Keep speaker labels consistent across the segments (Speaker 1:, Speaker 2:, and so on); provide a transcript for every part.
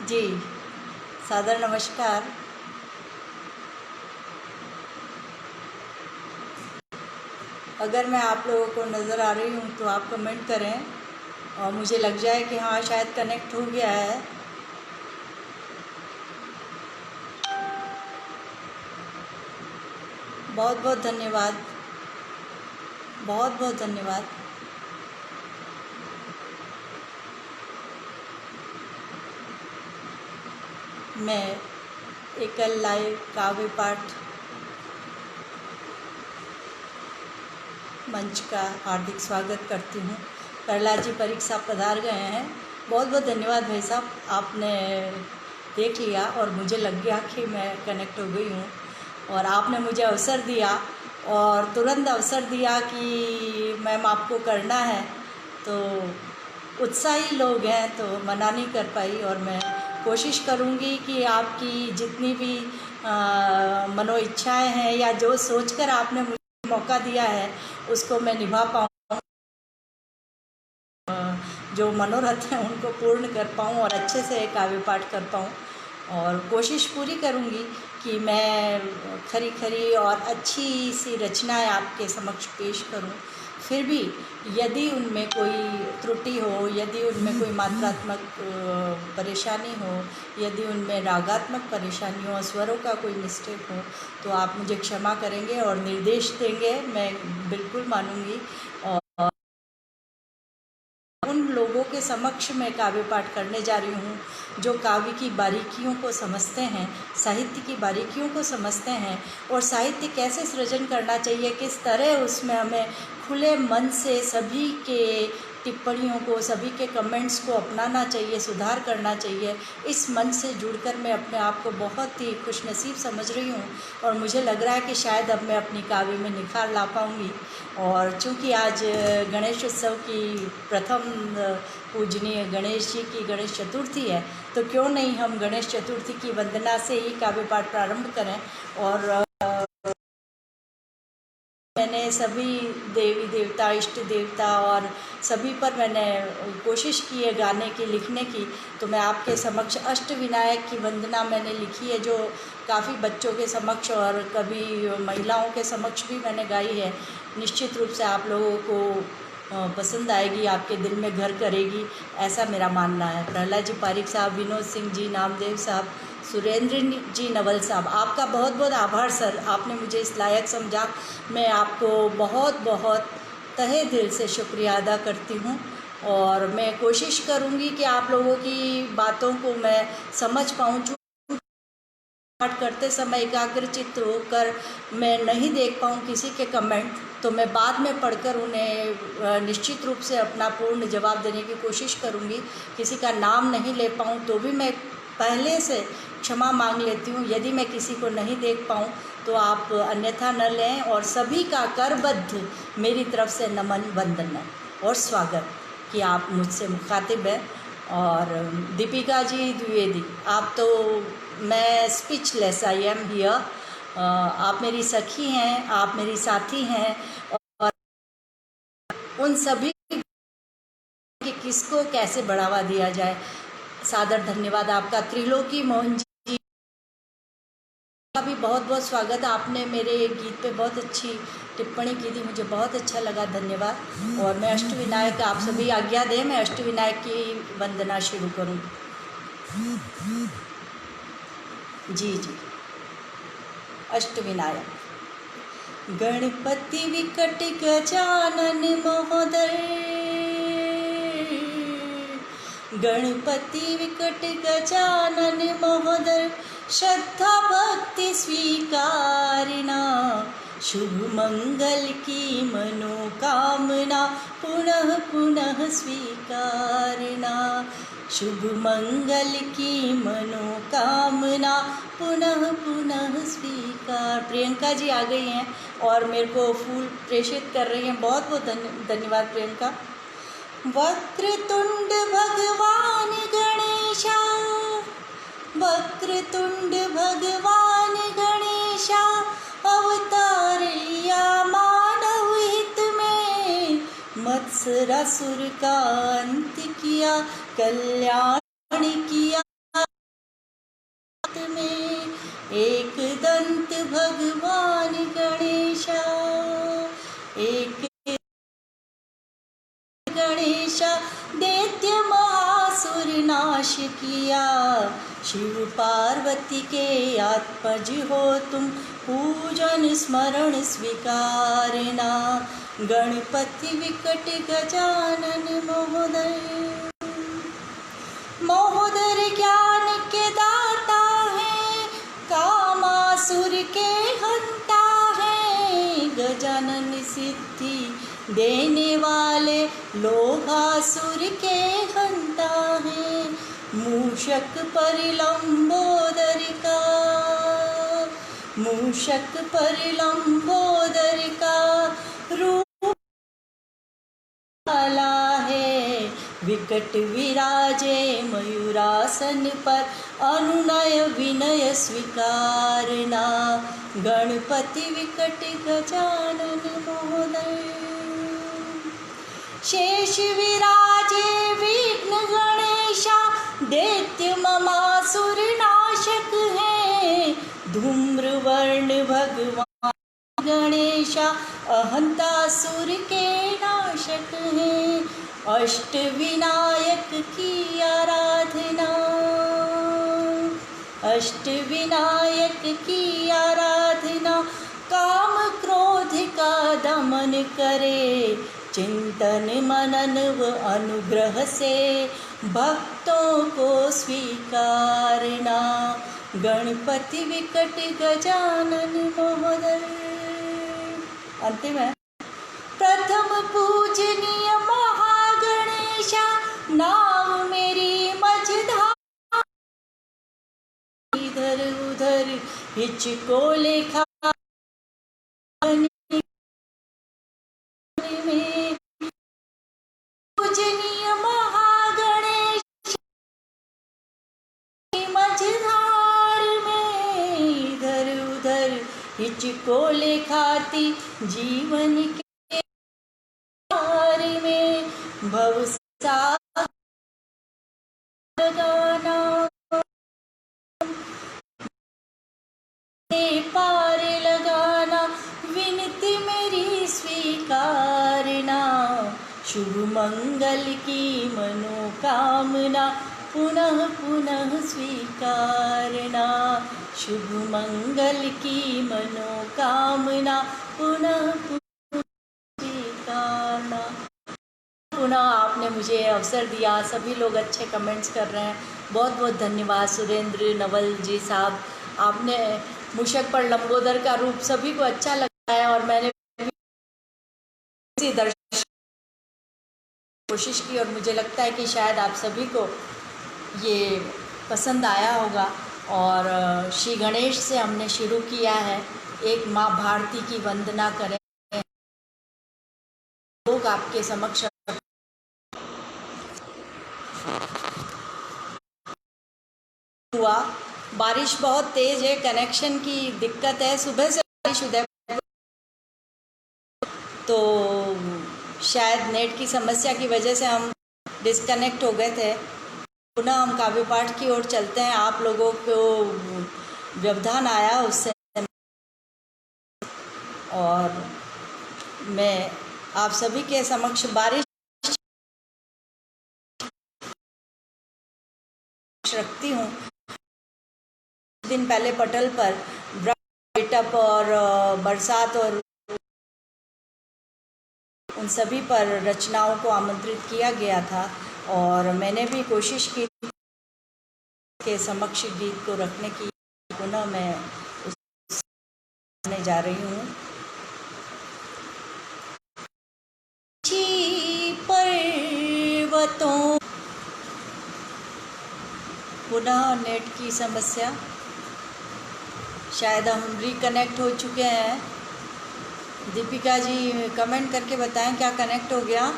Speaker 1: जी, सादर नमस्कार। अगर मैं आप लोगों को नज़र आ रही हूँ तो आप कमेंट करें और मुझे लग जाए कि हाँ शायद कनेक्ट हो गया है। बहुत बहुत धन्यवाद, बहुत बहुत धन्यवाद। मैं एकल लाइव काव्य पाठ मंच का हार्दिक स्वागत करती हूँ। प्रहलाद जी परीख साहब पधार गए हैं। बहुत बहुत धन्यवाद भाई साहब, आपने देख लिया और मुझे लग गया कि मैं कनेक्ट हो गई हूँ और आपने मुझे अवसर दिया और तुरंत अवसर दिया कि मैम आपको करना है। तो उत्साही लोग हैं तो मना नहीं कर पाई और मैं कोशिश करूँगी कि आपकी जितनी भी मनो इच्छाएँ हैं या जो सोचकर आपने मुझे मौका दिया है उसको मैं निभा पाऊँ, जो मनोरथ हैं उनको पूर्ण कर पाऊँ और अच्छे से काव्य पाठ कर पाऊँ। और कोशिश पूरी करूँगी कि मैं खरी खरी और अच्छी सी रचनाएं आपके समक्ष पेश करूँ। फिर भी यदि उनमें कोई त्रुटि हो, यदि उनमें कोई मात्रात्मक परेशानी हो, यदि उनमें रागात्मक परेशानी हो, स्वरों का कोई मिस्टेक हो तो आप मुझे क्षमा करेंगे और निर्देश देंगे, मैं बिल्कुल मानूंगी। और उन लोगों के समक्ष मैं काव्य पाठ करने जा रही हूँ जो काव्य की बारीकियों को समझते हैं, साहित्य की बारीकियों को समझते हैं और साहित्य कैसे सृजन करना चाहिए, किस तरह उसमें हमें खुले मन से सभी के टिप्पणियों को, सभी के कमेंट्स को अपनाना चाहिए, सुधार करना चाहिए। इस मन से जुड़कर मैं अपने आप को बहुत ही खुशनसीब समझ रही हूँ और मुझे लग रहा है कि शायद अब मैं अपनी काव्य में निखार ला पाऊँगी। और चूँकि आज गणेश उत्सव की प्रथम पूजनीय गणेश जी की गणेश चतुर्थी है तो क्यों नहीं हम गणेश चतुर्थी की वंदना से ही काव्य पाठ प्रारंभ करें। और मैंने सभी देवी देवता, इष्ट देवता और सभी पर मैंने कोशिश की है गाने की, लिखने की। तो मैं आपके समक्ष अष्टविनायक की वंदना मैंने लिखी है जो काफ़ी बच्चों के समक्ष और कभी महिलाओं के समक्ष भी मैंने गाई है। निश्चित रूप से आप लोगों को पसंद आएगी, आपके दिल में घर करेगी, ऐसा मेरा मानना है। प्रहलाद जी पारिक साहब, विनोद सिंह जी, नामदेव साहब, सुरेंद्र जी नवल साहब, आपका बहुत बहुत आभार सर, आपने मुझे इस लायक समझा। मैं आपको बहुत बहुत तहे दिल से शुक्रिया अदा करती हूँ और मैं कोशिश करूँगी कि आप लोगों की बातों को मैं समझ पाऊँ। पाठ करते समय एकाग्रचित्त होकर मैं नहीं देख पाऊँ किसी के कमेंट तो मैं बाद में पढ़कर उन्हें निश्चित रूप से अपना पूर्ण जवाब देने की कोशिश करूँगी। किसी का नाम नहीं ले पाऊँ तो भी मैं पहले से क्षमा मांग लेती हूँ। यदि मैं किसी को नहीं देख पाऊँ तो आप अन्यथा न लें और सभी का करबद्ध मेरी तरफ से नमन, वंदना और स्वागत कि आप मुझसे मुखातिब हैं। और दीपिका जी द्विवेदी, आप तो, मैं स्पीचलेस, आई एम हियर। आप मेरी सखी हैं, आप मेरी साथी हैं और उन सभी कि किसको कैसे बढ़ावा दिया जाए। सादर धन्यवाद आपका। त्रिलोकी मोहन जी का भी बहुत बहुत स्वागत। आपने मेरे गीत पे बहुत अच्छी टिप्पणी की थी, मुझे बहुत अच्छा लगा, धन्यवाद। और मैं अष्टविनायक, आप सभी आज्ञा दें, मैं अष्टविनायक की वंदना शुरू करूँ। जी जी, अष्टविनायक। गणपति विकट गजानन महोदय, गणपति विकट गजानन महोदय, श्रद्धा भक्ति स्वीकारिना, शुभ मंगल की मनोकामना पुनः पुनः स्वीकारिना, शुभ मंगल की मनोकामना पुनः पुनः स्वीकार। प्रियंका जी आ गई हैं और मेरे को फूल प्रेषित कर रही हैं, बहुत बहुत धन्यवाद प्रियंका। वक्रतुंड भगवान गणेशा, वक्रतुंड भगवान गणेशा, अवतार लिया मानव हित में, मत्सरासुर का अंत किया, कल्याण किया अनंत भगवान गणेशा। एक गणेशा दैत्य महासुर नाश किया, शिव पार्वती के आत्मज हो तुम, पूजन स्मरण स्वीकारना। गणपति विकट गजानन महोदय। महोदय ज्ञान के दाता है, कामासुर के हंता है। गजानन सिद्धि देने वाले, लोभासुर के हंता है। मूषक पर लंबोदर का, मूषक पर लंबोदर का रूप वाला है। विकट विराजे मयूरासन पर, अनुनय विनय स्वीकारना। गणपति विकट गजानन महोदय। शेष विराजे विघ्न गणेशा, दैत्य ममासुर नाशक है। धूम्र वर्ण भगवान गणेशा, अहंतासुर के नाशक है। अष्ट विनायक की आराधना, अष्ट विनायक की आराधना। काम क्रोध का दमन करे, चिंतन मनन व अनुग्रह से भक्तों को स्वीकारना। गणपति विकट गजानन महोदय। अंतिम है। प्रथम पूजनीय महागणेशा, नाम मेरी मझधार। इधर उधर हिचको लेखा में, पूजनीय महागणेश मझधार में। इधर उधर हिचको लेखाती, जीवन के पार में भवसागर लगाना। पार लगाना, विनती मेरी स्वीकारना। शुभ मंगल की मनोकामना, पुनः पुनः स्वीकारना। शुभ मंगल की मनोकामना, पुनः पुनः स्वीकारना। पुनः आपने मुझे अवसर दिया। सभी लोग अच्छे कमेंट्स कर रहे हैं, बहुत बहुत धन्यवाद। सुरेंद्र नवल जी साहब, आपने मूषक पर लंबोदर का रूप सभी को अच्छा लगा है, और मैंने दर्शन कोशिश की, और मुझे लगता है कि शायद आप सभी को ये पसंद आया होगा। और श्री गणेश से हमने शुरू किया है। एक माँ भारती की वंदना करें, लोग आपके समक्ष हुआ। बारिश बहुत तेज़ है, कनेक्शन की दिक्कत है, सुबह से बारिश उदयपुर, तो शायद नेट की समस्या की वजह से हम डिस्कनेक्ट हो गए थे। पुनः हम काव्य पाठ की ओर चलते हैं। आप लोगों को व्यवधान आया उससे, और मैं आप सभी के समक्ष बारिश रखती हूँ। दिन पहले पटल पर वृक्षटप और बरसात और उन सभी पर रचनाओं को आमंत्रित किया गया था, और मैंने भी कोशिश की के समक्ष गीत को रखने की। पुनः मैं उसने जा रही हूँ। पर्वतों, पुनः नेट की समस्या, शायद हम रिकनेक्ट हो चुके हैं। दीपिका जी कमेंट करके बताएं क्या कनेक्ट हो गया।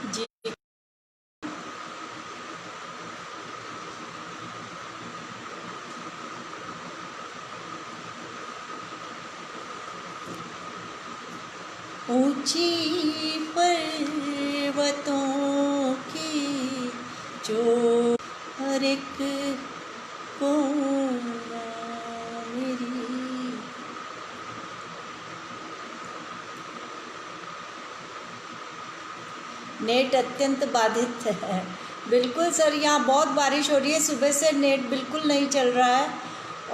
Speaker 1: जी ऊंची पर्वतों की जो हर एक कोना मेरी। नेट अत्यंत बाधित है। बिल्कुल सर, यहाँ बहुत बारिश हो रही है, सुबह से नेट बिल्कुल नहीं चल रहा है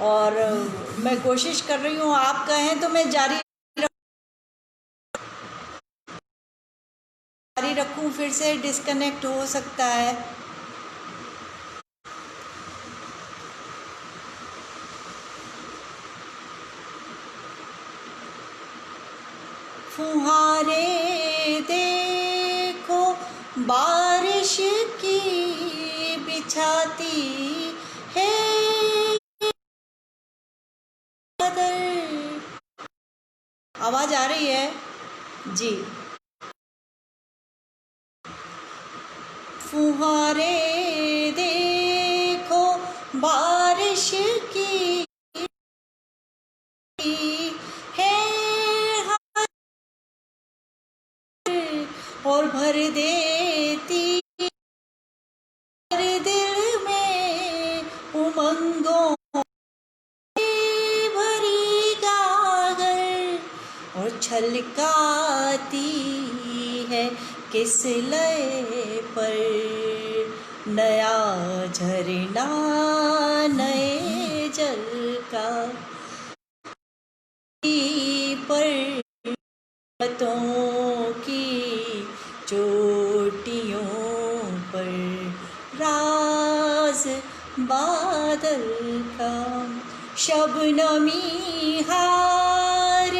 Speaker 1: और मैं कोशिश कर रही हूँ, आप कहें तो मैं जारी रखूँ, फिर से डिस्कनेक्ट हो सकता है। फुहारे देखो बारिश की बिछाती है चादर। आवाज़ आ रही है जी। फुहारे देखो बारिश की है और भर देती हर दिल में उमंगों भरी गागर और छलकाती है किस लय पर नया झरना नए जल का पर्वतों की चोटियों पर राज बादल का। शबनमी हार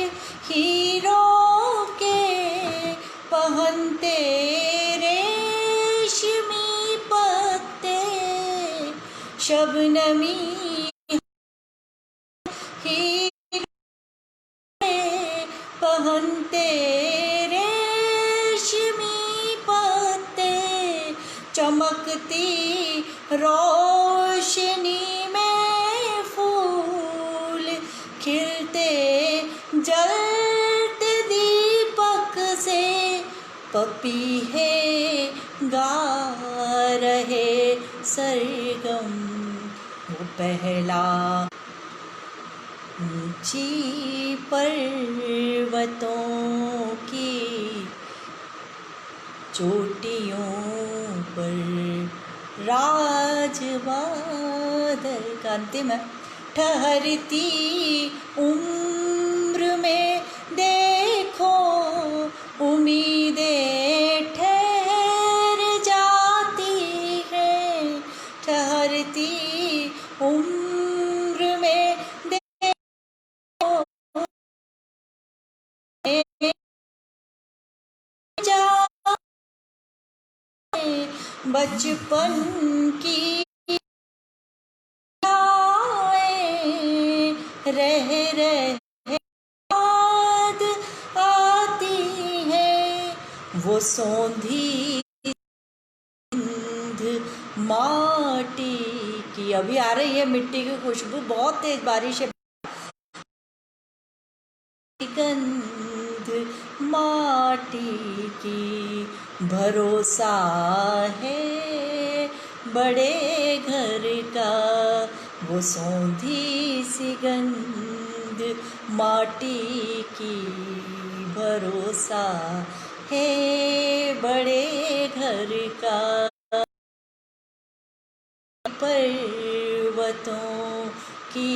Speaker 1: हीरों के पहनते रेशमी पत्ते। शबनमी पहनते रेशमी पत्ते। चमकती रोशनी में फूल खिलते जलते दीपक से पपीहे गा रहे सरगम। वो पहला ऊंची पर्वतों की चोटियों पर राज बादल का अंतिम है। ठहरती उम्र में देखो उम्मीदें ठहर जाती हैं। ठहरती उम्र में बचपन की रह याद आती है। वो सौंधी माटी की अभी आ रही है मिट्टी की खुशबू, बहुत तेज बारिश है। गंध माटी की भरोसा है बड़े घर का। वो सौंधी सी गंध माटी की भरोसा है बड़े घर का। पर्वतों की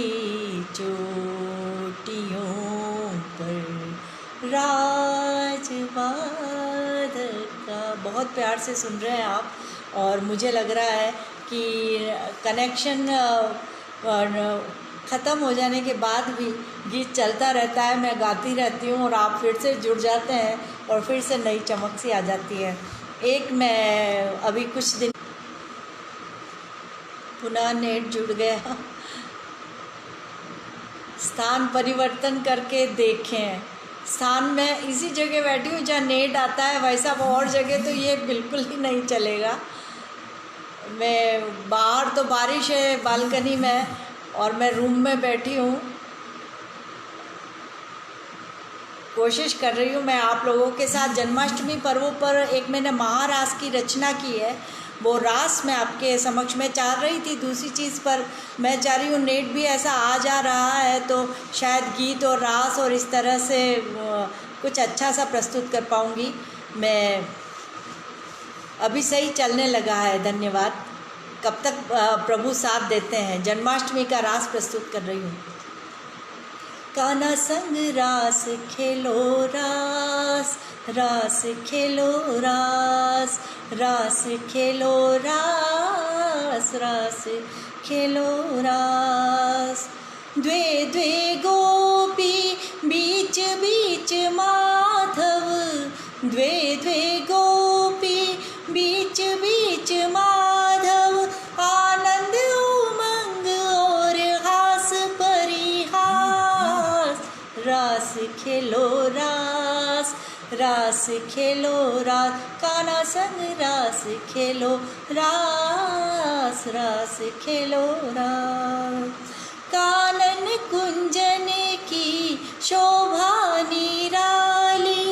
Speaker 1: चोटियों पर राज बादल का। बहुत प्यार से सुन रहे हैं आप और मुझे लग रहा है कि कनेक्शन ख़त्म हो जाने के बाद भी गीत चलता रहता है, मैं गाती रहती हूँ और आप फिर से जुड़ जाते हैं और फिर से नई चमक सी आ जाती है। एक मैं अभी कुछ दिन पुनः नेट जुड़ गया। स्थान परिवर्तन करके देखें। स्थान में इसी जगह बैठी हूँ जहाँ नेट आता है, वैसा और जगह तो ये बिल्कुल ही नहीं चलेगा। मैं बाहर तो बारिश है बालकनी में और मैं रूम में बैठी हूँ। कोशिश कर रही हूँ मैं आप लोगों के साथ जन्माष्टमी पर्वों पर एक मैंने महारास की रचना की है, वो रास मैं आपके समक्ष में चाह रही थी। दूसरी चीज़ पर मैं चाह रही हूँ नेट भी ऐसा आ जा रहा है तो शायद गीत और रास और इस तरह से कुछ अच्छा सा प्रस्तुत कर पाऊँगी मैं। अभी सही चलने लगा है, धन्यवाद। कब तक प्रभु साथ देते हैं। जन्माष्टमी का रास प्रस्तुत कर रही हूँ। कान्हा संग रास खेलो रास, रास खेलो रास, रास खेलो रास, रास खेलो रास। द्वे द्वे गोपी बीच बीच माधव, द्वे द्वे गोपी बीच बीच माधव। आनंद उमंग और हास परिहास, रास खेलो रास, रास खेलो रास। कान्हा संग रास खेलो रास, रास खेलो रास। कानन कुंजन की शोभा निराली,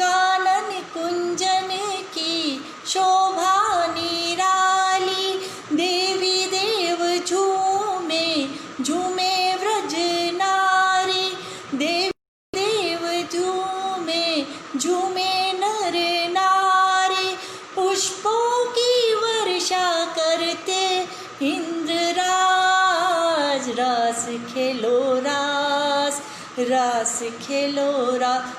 Speaker 1: कानन कुंजन की शोभा निराली। देवी देव झूमे झूमे व्रज नारी, देवी देव झूमे झूमे नर नारी। पुष्पों की वर्षा करते इंद्रराज, रास खेलो रास, रास खेलो रास,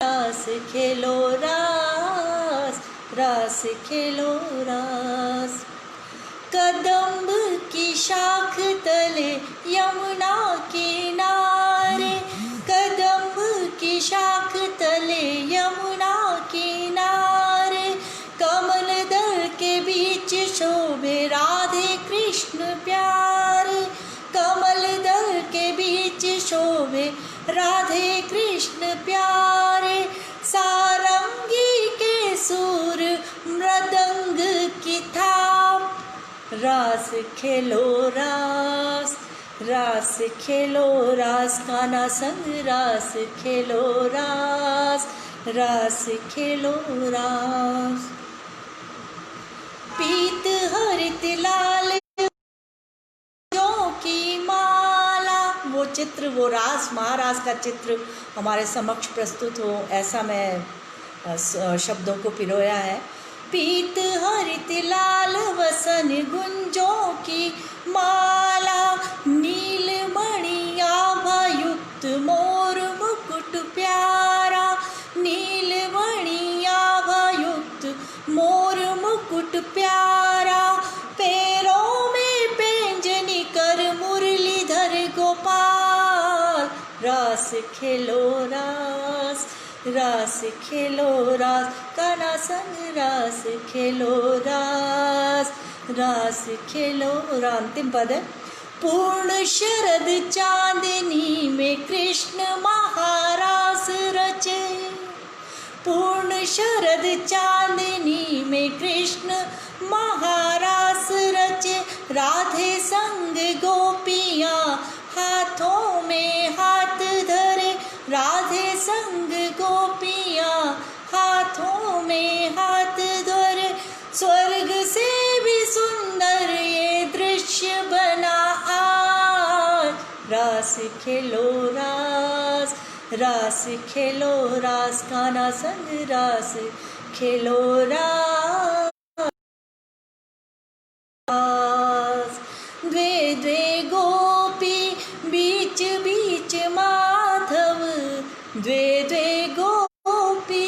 Speaker 1: रास खेलो रास, रास खेलो रास। कदम्ब की शाख तले यमुना किनारे, कदम्ब की शाख तले यमुना किनारे। कमल दल के बीच शोभे राधे कृष्ण प्यारे, कमल दल के बीच शोभे राधे कृष्ण प्यारे। सारंगी के सुर मृदंग की थाप, रास खेलो रास, रास खेलो रास। कान्हा संग रास खेलो रास, रास खेलो रास। पीत हरित लाल की माला, वो चित्र, वो रास महारास का चित्र हमारे समक्ष प्रस्तुत हो, ऐसा मैं शब्दों को पिरोया है। पीत हरित लाल वसन गुंजों की माला, नीलमणि आभा युक्त मोर मुकुट प्यारा, नीलमणि आभा युक्त मोर मुकुट प्यारा। पैरों में पैंजनी कर मुरलीधर गोपाल, रास खेलो रास, रास खेलो रास। कान्हा संग रास खेलो रास, रास खेलो रास। अंतिम पद है। पूर्ण शरद चांदनी में कृष्ण महारास रचे, पूर्ण शरद चांदनी में कृष्ण महारास रचे। राधे संग गोपियाँ हाथों में हाथ धरे, राधे संग गोपियाँ हाथों में हाथ धरे। स्वर्ग से भी सुंदर ये दृश्य बना आज, रास खेलो रास, रास खेलो रास। कान्हा संग रास खेलो रास। द्वे द्वे गोपी बीच बीच माधव, द्वे द्वे गोपी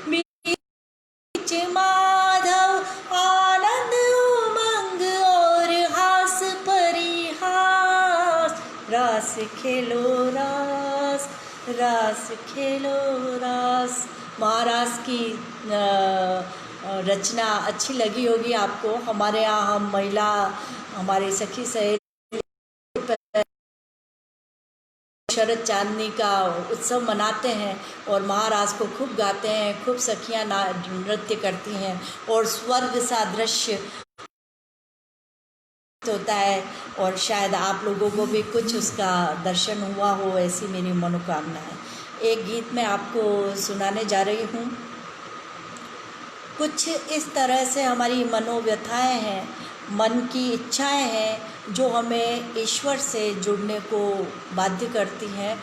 Speaker 1: बीच माधव। आनंद उमंग और हास परिहास, रास खेलो रास, रास खेलो रास। महारास की रचना अच्छी लगी होगी आपको। हमारे यहाँ हम महिला, हमारे सखी सहेली शरद चांदनी का उत्सव मनाते हैं और महारास को खूब गाते हैं, खूब सखियाँ नृत्य करती हैं और स्वर्ग सा दृश्य होता है। और शायद आप लोगों को भी कुछ उसका दर्शन हुआ हो, ऐसी मेरी मनोकामना है। एक गीत मैं आपको सुनाने जा रही हूँ। कुछ इस तरह से हमारी मनोव्यथाएं हैं, मन की इच्छाएं हैं जो हमें ईश्वर से जुड़ने को बाध्य करती हैं।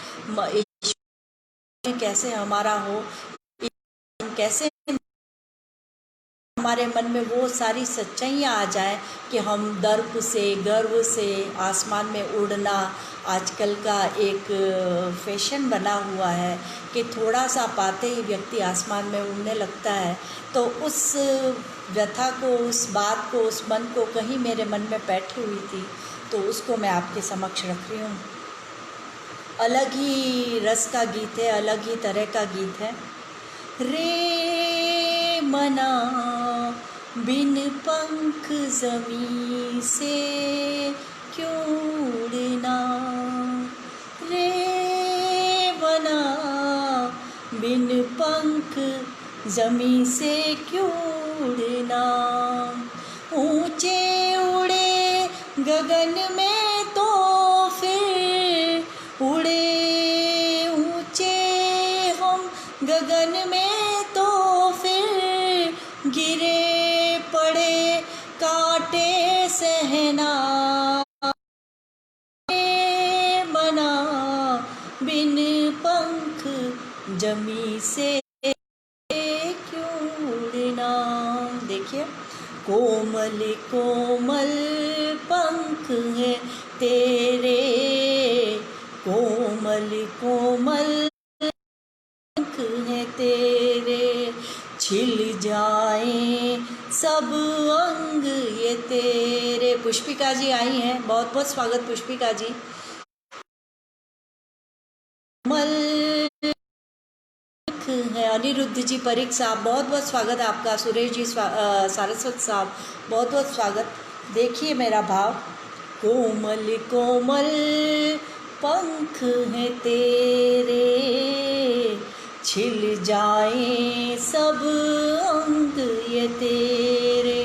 Speaker 1: ईश्वर कैसे हमारा हो, कैसे हमारे मन में वो सारी सच्चाइयाँ आ जाएं कि हम दर्प से, गर्व से आसमान में उड़ना आजकल का एक फैशन बना हुआ है कि थोड़ा सा पाते ही व्यक्ति आसमान में उड़ने लगता है। तो उस व्यथा को, उस बात को, उस मन को कहीं मेरे मन में बैठी हुई थी, तो उसको मैं आपके समक्ष रख रही हूँ। अलग ही रस का गीत है, अलग ही तरह का गीत है। रे मना बिन पंख ज़मीं से क्यों उड़ना, रे मना बिन पंख ज़मीं से क्यों उड़ना। ऊंचे उड़े गगन में तो फिर उड़े, ऊंचे हम गगन में तो फिर गिरे पड़े कांटे सहना। मना बिन पंख जमी से क्यों उड़ना। देखिए, कोमल कोमल पंख है तेरे, कोमल कोमल पंख है तेरे, छिल जाएं सब अंग ये तेरे। पुष्पिका जी आई हैं, बहुत बहुत स्वागत पुष्पिका जी। कोमल है अनिरुद्ध जी, परीख साहब बहुत बहुत स्वागत आपका। सुरेश जी, सारस्वत साहब बहुत बहुत स्वागत। देखिए मेरा भाव, कोमल कोमल पंख है तेरे, छिल जाएं सब अंग ये तेरे।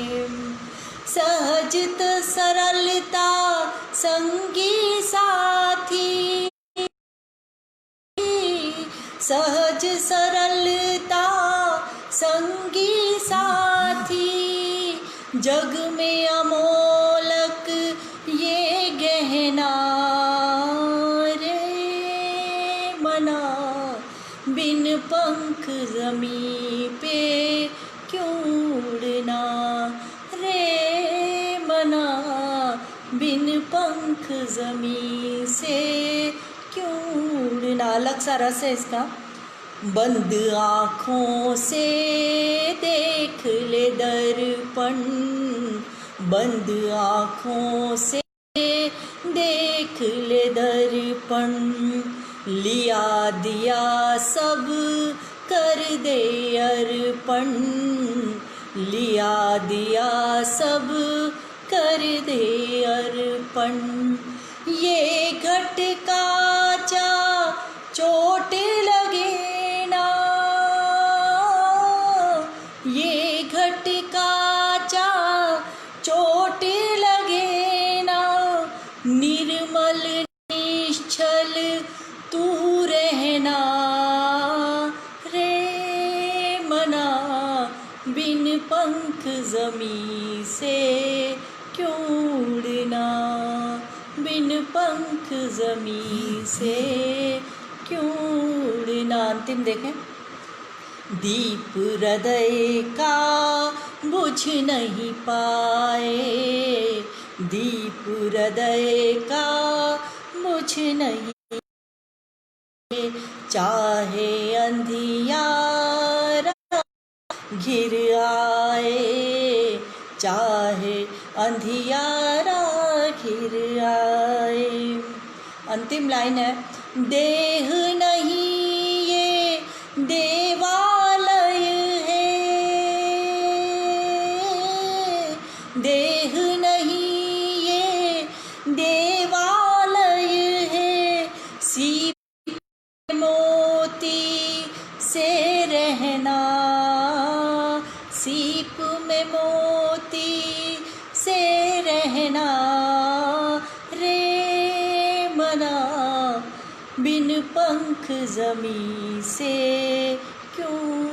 Speaker 1: सहजत सरलता संगी साथी, सहज सरलता संगी साथी, जग में अमोलक ये गहना। रे मना बिन पंख ज़मीं पे क्यों उड़ना, रे मना बिन पंख ज़मीं से क्यों उड़ना। अलग सा रस है इसका। बंद आँखों से देख ले दर्पण, बंद आँखों से देख ले दर्पण, लिया दिया सब कर दे अर्पण, लिया दिया सब कर दे अर्पण। ये घट काचा चोट लगे ना, ये घट काचा चोट लगे ना, निर्मल निश्चल तू रहना। रे मना बिन पंख ज़मीं से क्यों उड़ना, बिन पंख ज़मीं से क्यों उड़ना। अंतिम देखें, दीप हृदय का बुझ नहीं पाए, दीप हृदय का बुझ नहीं, चाहे अंधियारा घिर आए, चाहे अंधियारा घिर आए। अंतिम लाइन है, देह नहीं ये देवालय है, देह नहीं ये देवालय है, सीप मोती से रहना, सीप में मोती से रहना। रे मना बिन पंख ज़मीं से क्यों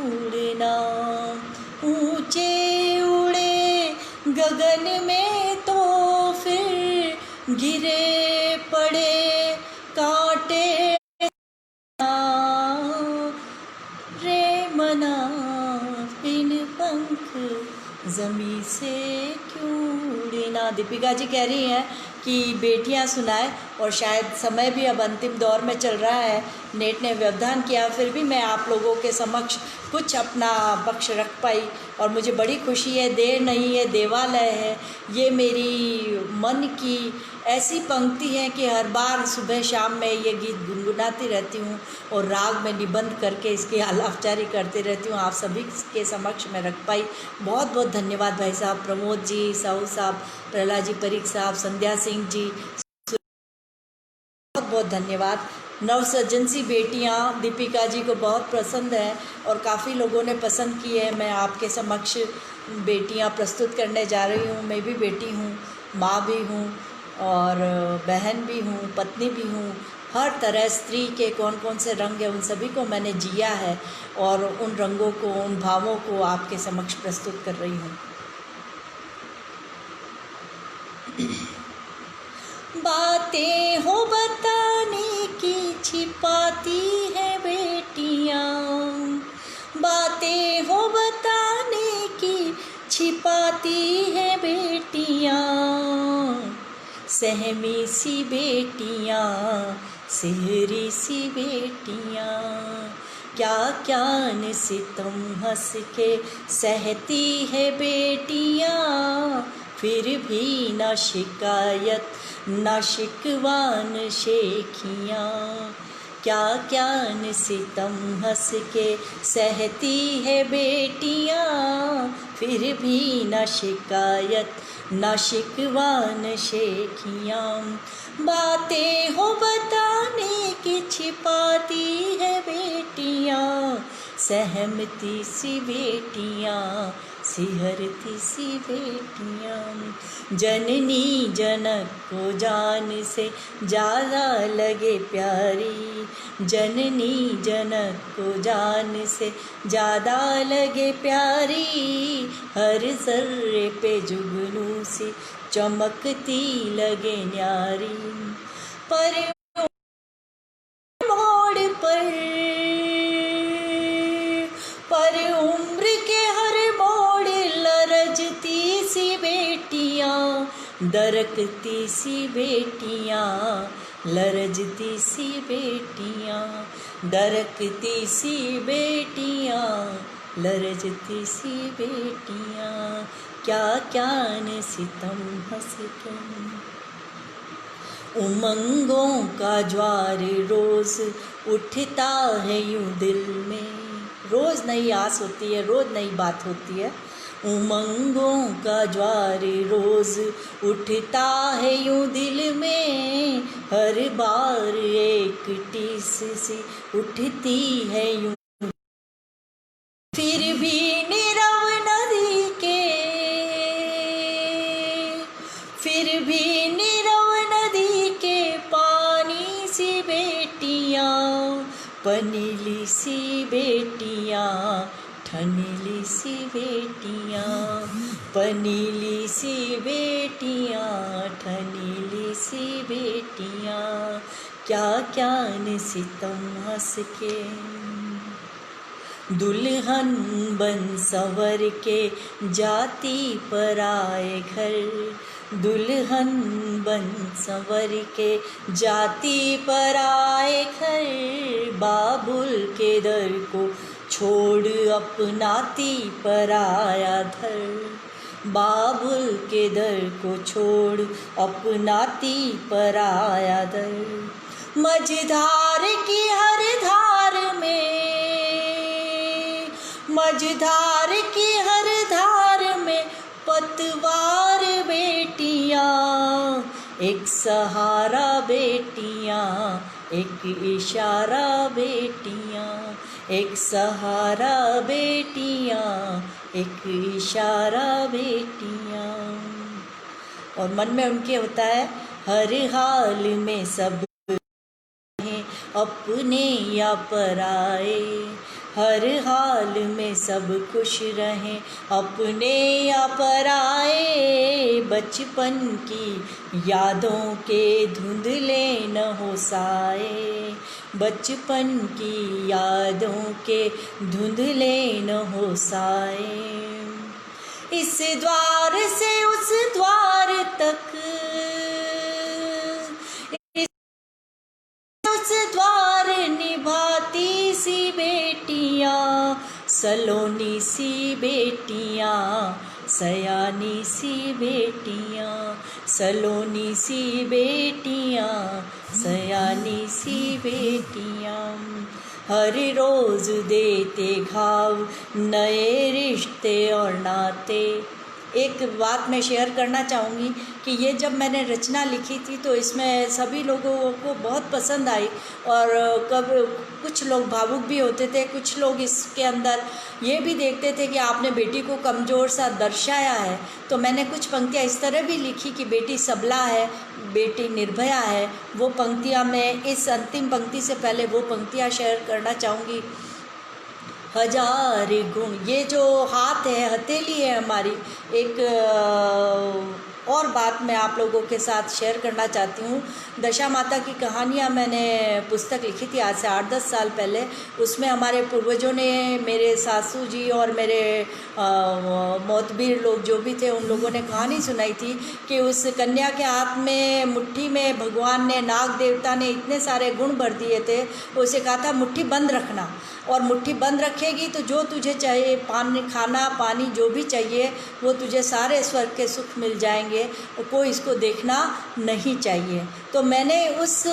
Speaker 1: उड़ना। ऊंचे उड़े गगन में तो फिर गिरे पड़े कांटे रे मना। बिन पंख ज़मीं से क्यों उड़ना। दीपिका जी कह रही हैं कि बेटियां सुनाए, और शायद समय भी अब अंतिम दौर में चल रहा है, नेट ने व्यवधान किया, फिर भी मैं आप लोगों के समक्ष कुछ अपना पक्ष रख पाई और मुझे बड़ी खुशी है। देर नहीं है देवालय है, ये मेरी मन की ऐसी पंक्ति है कि हर बार सुबह शाम मैं ये गीत गुनगुनाती रहती हूँ और राग में निबंध करके इसकी आलापचारी करती रहती हूँ। आप सभी के समक्ष मैं रख पाई। बहुत बहुत धन्यवाद भाई साहब, प्रमोद जी, साहू साहब, प्रहलाद जी परीख साहब, संध्या सिंह जी, बहुत बहुत धन्यवाद। नवसर्जन सी बेटियाँ दीपिका जी को बहुत पसंद है और काफ़ी लोगों ने पसंद की है। मैं आपके समक्ष बेटियाँ प्रस्तुत करने जा रही हूँ। मैं भी बेटी हूँ, माँ भी हूँ और बहन भी हूँ, पत्नी भी हूँ। हर तरह स्त्री के कौन कौन से रंग हैं उन सभी को मैंने जिया है और उन रंगों को, उन भावों को आपके समक्ष प्रस्तुत कर रही हूँ। बातें हो बताने की छिपाती है बेटियाँ, बातें हो बताने की छिपाती है बेटियाँ। सहमी सी बेटियाँ, सिहरी सी बेटियाँ, क्या क्या न सितम हंस के सहती है बेटियाँ। फिर भी न शिकायत न शिकवान शेखियाँ, क्या क्या न सितम हंस के सहती है बेटियाँ। फिर भी न शिकायत न शिकवान शेखियाँ। बातें हो बताने की छिपाती है बेटियाँ, सहमती सी बेटियाँ, सिहरती सी बेटियाँ। जननी जनक को जान से ज़्यादा लगे प्यारी, जननी जनक को जान से ज़्यादा लगे प्यारी। हर जर्रे पे जुगनू सी चमकती लगे न्यारी। पर मोड़ पर उम्र के हर मोड़ लरजती सी बेटियाँ, दरकती सी बेटियाँ, लरजती सी बेटियाँ, दरकती सी बेटियाँ, लरजती सी बेटियाँ। क्या क्या न सितम हंस के। उमंगों का ज्वार रोज़ उठता है यूं दिल में, रोज़ नई आस होती है, रोज़ नई बात होती है। उमंगों का ज्वार रोज़ उठता है यूं दिल में, हर बार एक टीस सी उठती है यूं। फिर भी नीरव नदी के, फिर भी नीरव नदी के पानी सी बेटियाँ, पनीली सी बेटियाँ, ठनीली सी बेटियाँ, पनीली सी बेटियाँ, ठनीली सी बेटियाँ। क्या क्या न सितम हंस के। दुल्हन बन संवर के जाती पर आए घर, दुल्हन बन संवर के जाती पर आए घर। बाबुल के दर को छोड़ अपनाती पर आया धर, बाबुल के दर को छोड़ अपनाती पर आया दर। मझधार की हर धार में, मझधार की हर धार में पतवार बेटियाँ, एक सहारा बेटियाँ, एक इशारा बेटियाँ, एक सहारा बेटियाँ, एक इशारा बेटियाँ। और मन में उनके होता है हर हाल में सब अपने या पराए, हर हाल में सब खुश रहें अपने या पराए। बचपन की यादों के धुंधले न हो साए, बचपन की यादों के धुंधले न हो साए। इस द्वार से उस द्वार तक, उस द्वार निभाती सी बेटियां, सलोनी सी बेटियां, सयानी सी बेटियां, सलोनी सी बेटियां, सयानी सी बेटियां। हर रोज देते घाव नए रिश्ते और नाते। एक बात मैं शेयर करना चाहूँगी कि ये जब मैंने रचना लिखी थी तो इसमें सभी लोगों को बहुत पसंद आई, और कब कुछ लोग भावुक भी होते थे, कुछ लोग इसके अंदर ये भी देखते थे कि आपने बेटी को कमज़ोर सा दर्शाया है। तो मैंने कुछ पंक्तियाँ इस तरह भी लिखी कि बेटी सबला है, बेटी निर्भया है। वो पंक्तियाँ मैं इस अंतिम पंक्ति से पहले वो पंक्तियाँ शेयर करना चाहूँगी। हजार गुण, ये जो हाथ है, हथेली है हमारी, एक और बात मैं आप लोगों के साथ शेयर करना चाहती हूँ। दशा माता की कहानियाँ मैंने पुस्तक लिखी थी आज से 8-10 साल पहले। उसमें हमारे पूर्वजों ने, मेरे सासू जी और मेरे मोतबीर लोग जो भी थे, उन लोगों ने कहानी सुनाई थी कि उस कन्या के हाथ में, मुट्ठी में भगवान ने, नाग देवता ने इतने सारे गुण भर दिए थे। उसे कहा था मुट्ठी बंद रखना, और मुट्ठी बंद रखेगी तो जो तुझे चाहिए, पानी, खाना पानी जो भी चाहिए, वो तुझे सारे स्वर्ग के सुख मिल जाएंगे, कोई इसको देखना नहीं चाहिए। तो मैंने उस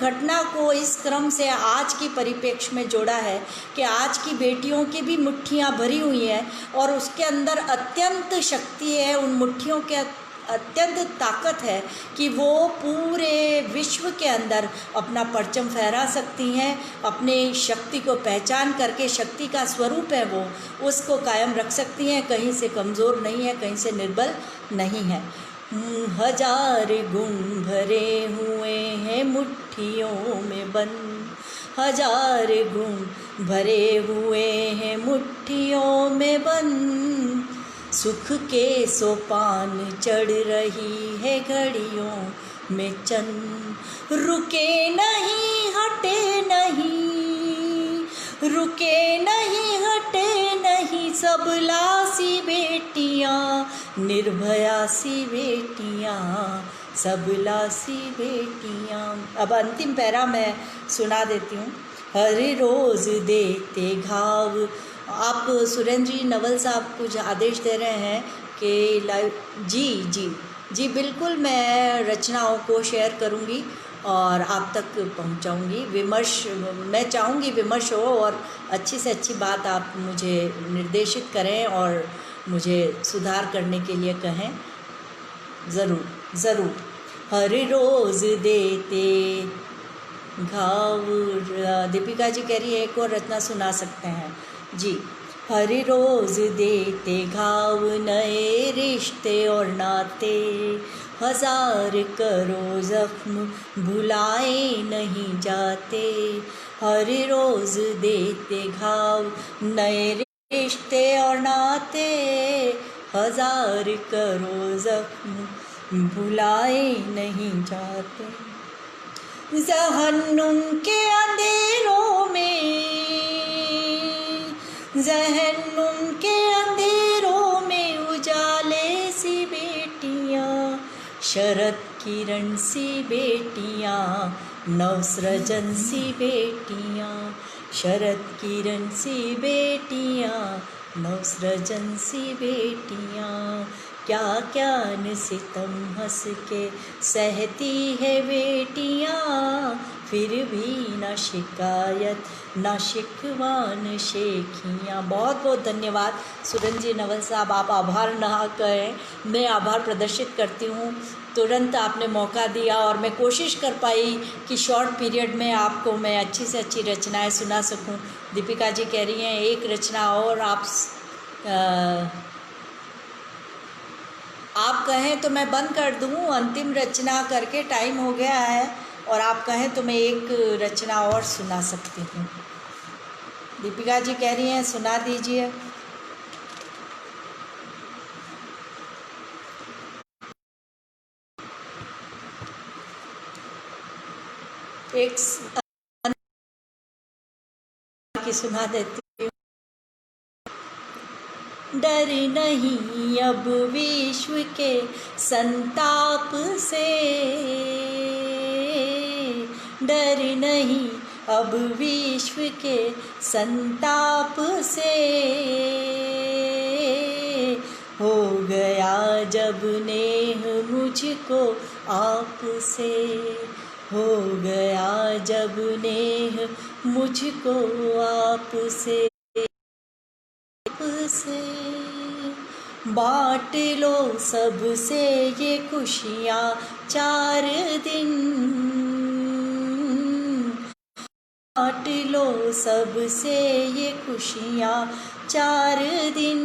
Speaker 1: घटना को इस क्रम से आज की परिप्रेक्ष्य में जोड़ा है कि आज की बेटियों की भी मुट्ठियाँ भरी हुई हैं, और उसके अंदर अत्यंत शक्ति है, उन मुट्ठियों के अत्यंत ताकत है कि वो पूरे विश्व के अंदर अपना परचम फहरा सकती हैं। अपने शक्ति को पहचान करके, शक्ति का स्वरूप है वो, उसको कायम रख सकती हैं। कहीं से कमज़ोर नहीं है, कहीं से निर्बल नहीं है। हजार गुण भरे हुए हैं मुट्ठियों में बंद, हजार गुण भरे हुए हैं मुट्ठियों में बंद। सुख के सोपान चढ़ रही है घड़ियों में चंद, रुके नहीं हटे नहीं, रुके नहीं हटे नहीं, सबला सी बेटियां, निर्भया सी बेटियां, सबला सी बेटियां। अब अंतिम पैरा मैं सुना देती हूँ। हर रोज़ देते घाव, आप सुरेंद्र जी नवल साहब कुछ आदेश दे रहे हैं कि लाइव, जी बिल्कुल, मैं रचनाओं को शेयर करूंगी और आप तक पहुंचाऊंगी। विमर्श, मैं चाहूँगी विमर्श हो और अच्छी से अच्छी बात आप मुझे निर्देशित करें और मुझे सुधार करने के लिए कहें। ज़रूर। हर रोज़ देते घाव, दीपिका जी कह रही है एक और रचना सुना सकते हैं जी। हर रोज़ देते घाव नए रिश्ते और नाते, हजार करो जख्म भुलाए नहीं जाते। हर रोज़ देते घाव नए रिश्ते और नाते, हजार करो जख्म भुलाए नहीं जाते। जहन्नुम के अंधेरों में, जहन्नुम के अंधेरों में उजाले सी बेटियां, शरद किरण सी बेटियां, नवसृजन सी बेटियां, शरद किरण सी बेटियां, नवसृजन सी बेटियां। क्या क्या न सितम हंस के सहती है बेटियां, फिर भी न शिकायत न शिकवा न शेखियाँ। बहुत बहुत धन्यवाद सुरेंद्र जी नवल साहब, आप आभार ना कहें, मैं आभार प्रदर्शित करती हूँ। तुरंत आपने मौका दिया और मैं कोशिश कर पाई कि शॉर्ट पीरियड में आपको मैं अच्छी से अच्छी रचनाएं सुना सकूं। दीपिका जी कह रही हैं एक रचना और आप कहें तो मैं बंद कर दूं, अंतिम रचना करके टाइम हो गया है और आप कहें तो मैं एक रचना और सुना सकती हूँ। दीपिका जी कह रही हैं सुना दीजिए। एक की सुना देती हूँ। डर नहीं अब विश्व के संताप से, डर नहीं अब विश्व के संताप से, हो गया जब नेह मुझको आपसे, हो गया जब नेह मुझको आपसे, से बांट लो सबसे ये खुशियाँ 4 दिन, बांट लो सबसे ये खुशियाँ 4 दिन,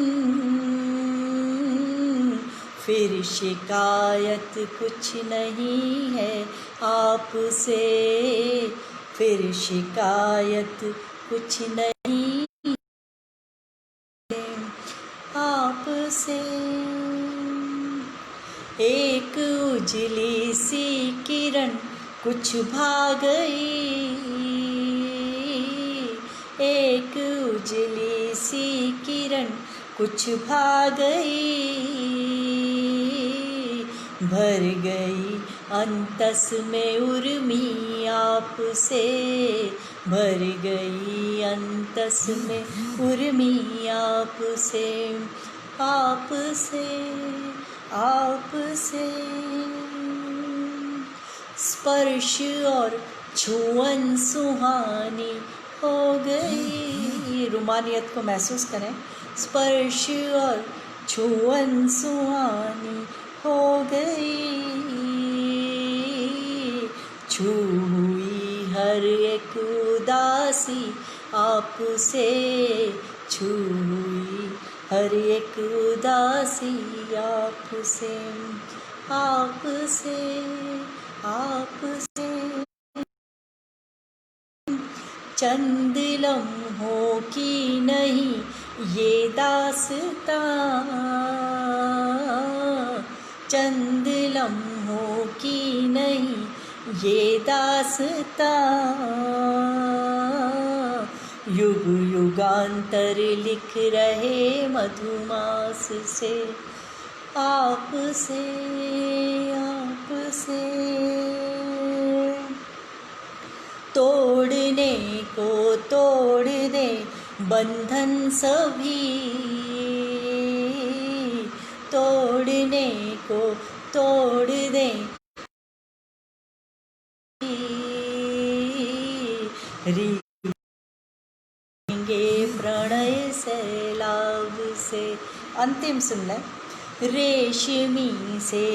Speaker 1: फिर शिकायत कुछ नहीं है आपसे, फिर शिकायत कुछ नहीं आपसे। एक उजली सी किरण कुछ भाग गई, एक उजली सी किरण कुछ भाग गई, भर गई अंतस में उर्मी आपसे, भर गई अंतस में उर्मी आपसे, आपसे, आपसे। स्पर्श और छुअन सुहानी हो गई, रूमानियत को महसूस करें। स्पर्श और छुअन सुहानी हो गई, छू हुई हर एक उदासी आपसे, छू हुई हर एक उदासी आपसे, आपसे, आपसे। चंद लम्हों की नहीं ये दास्तां, चंद लम्हों की नहीं ये दास्तां, युग युगांतर लिख रहे मधुमास से, आपसे, आपसे। तोड़ने को तोड़ दे बंधन सभी, तोड़ने को तोड़ दे रींगे प्रणय सैलाब से। अंतिम सुन लें। रेशमी से